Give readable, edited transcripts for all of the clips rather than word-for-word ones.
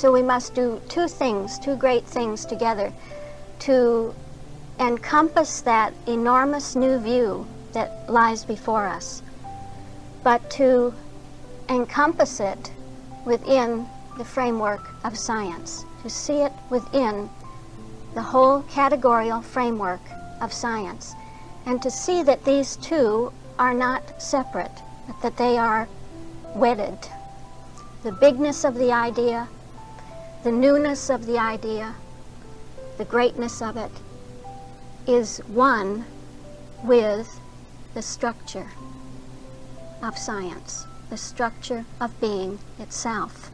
So we must do two things, two great things together to encompass that enormous new view that lies before us, but to encompass it within the framework of science, to see it within the whole categorical framework of science, and to see that these two are not separate, but that they are wedded. The bigness of the idea, the newness of the idea, the greatness of it is one with the structure of science, the structure of being itself.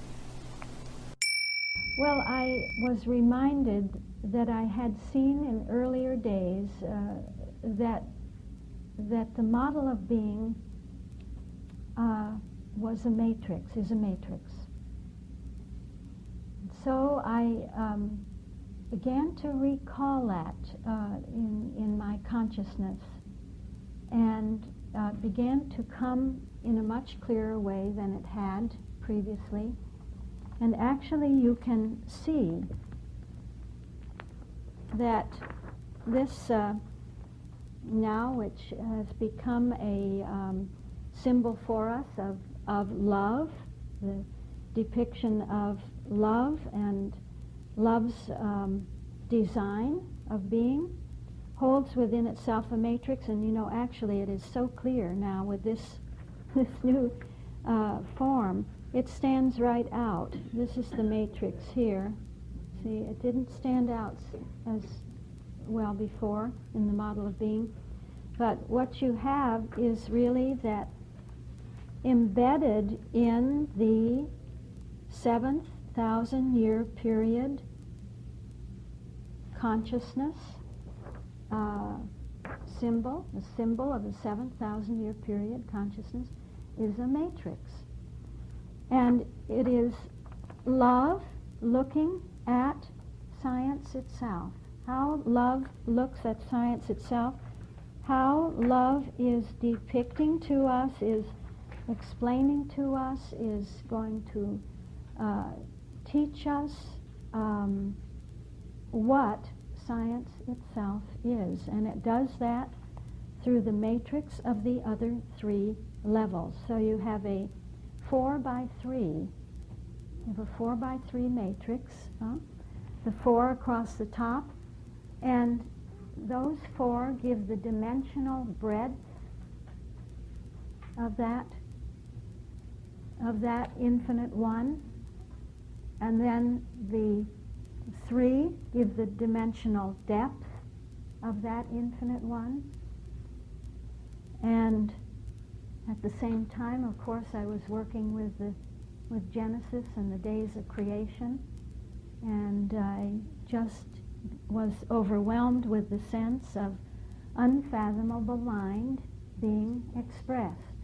Well, I was reminded that I had seen in earlier days that the model of being was a matrix, is a matrix. So I began to recall that in my consciousness, and began to come in a much clearer way than it had previously. And actually you can see that this now, which has become a symbol for us of love, the depiction of love and love's design of being, holds within itself a matrix. And you know, actually it is so clear now with this new form. It stands right out. This is the matrix here. See, it didn't stand out as well before in the model of being. But what you have is really that embedded in the 7,000-year period consciousness symbol, the symbol of the 7,000-year period consciousness is a matrix. And it is love looking at science itself. How love looks at science itself, how love is depicting to us, is explaining to us, is going to teach us what science itself is. And it does that through the matrix of the other three levels. So you have a 4 by 3. You have a 4 by 3 matrix, the 4 across the top, and those 4 give the dimensional breadth of that infinite one, and then the 3 give the dimensional depth of that infinite one. And at the same time, of course, I was working with Genesis and the days of creation, and I just was overwhelmed with the sense of unfathomable mind being expressed.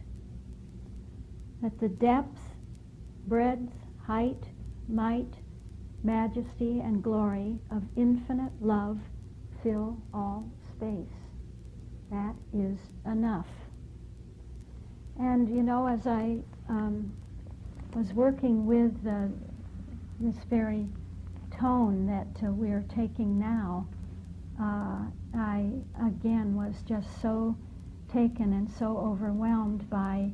That the depth, breadth, height, might, majesty, and glory of infinite love fill all space. That is enough. And you know, as I was working with this very tone that we're taking now, I again was just so taken and so overwhelmed by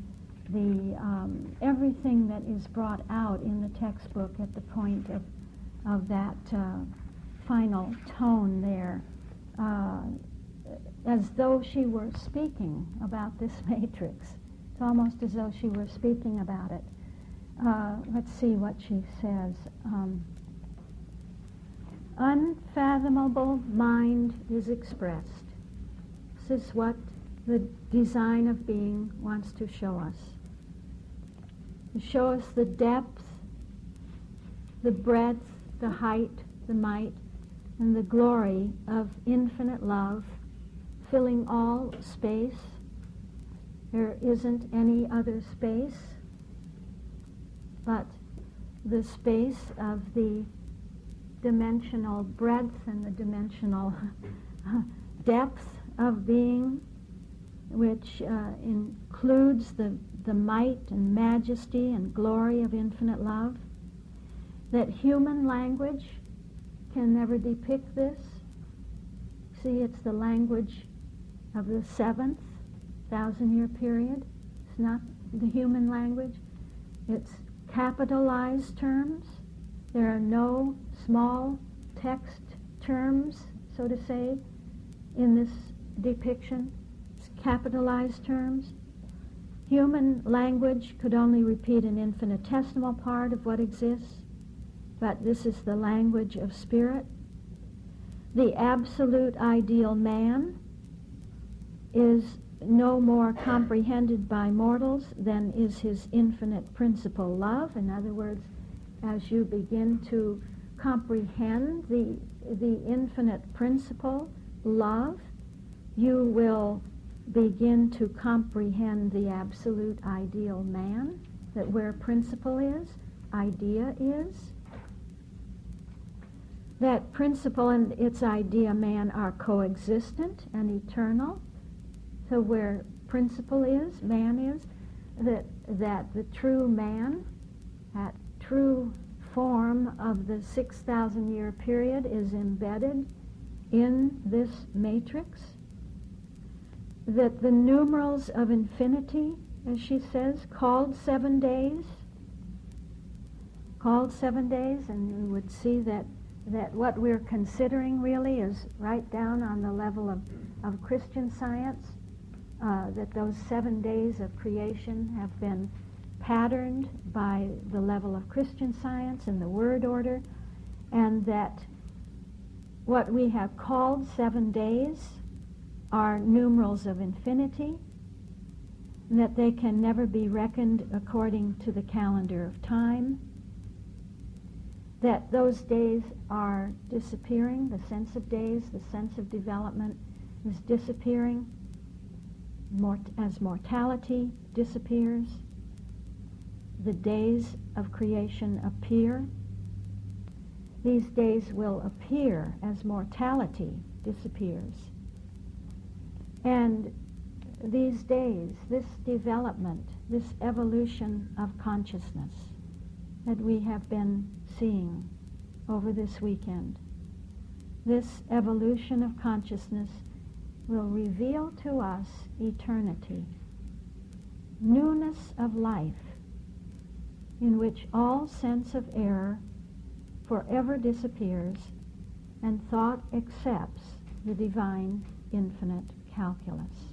the everything that is brought out in the textbook at the point of that final tone there, as though she were speaking about this matrix. It's almost as though she were speaking about it. Let's see what she says. Unfathomable mind is expressed. This is what the design of being wants to show us. To show us the depth, the breadth, the height, the might, and the glory of infinite love filling all space. There isn't any other space but the space of the dimensional breadth and the dimensional depth of being, which includes the might and majesty and glory of infinite love. that human language can never depict this. See, it's the language of the 7th 1,000-year period. It's not the human language. It's capitalized terms. There are no small text terms, so to say, in this depiction. It's capitalized terms. Human language could only repeat an infinitesimal part of what exists, but this is the language of spirit. The absolute ideal man is no more comprehended by mortals than is his infinite principle love. In other words, as you begin to comprehend the infinite principle love, you will begin to comprehend the absolute ideal man, that where principle is, idea is. That principle and its idea man are coexistent and eternal. So where principle is, man is, that the true man, that true form of the 6,000-year period is embedded in this matrix. That the numerals of infinity, as she says, called 7 days, and you would see that what we're considering really is right down on the level of Christian science, that those 7 days of creation have been patterned by the level of Christian science and the word order, and that what we have called 7 days are numerals of infinity, and that they can never be reckoned according to the calendar of time, that those days are disappearing, the sense of days, the sense of development is disappearing as mortality disappears. The days of creation appear. These days will appear as mortality disappears. And these days, this development, this evolution of consciousness that we have been seeing over this weekend, this evolution of consciousness will reveal to us eternity, newness of life, in which all sense of error forever disappears and thought accepts the divine infinite calculus.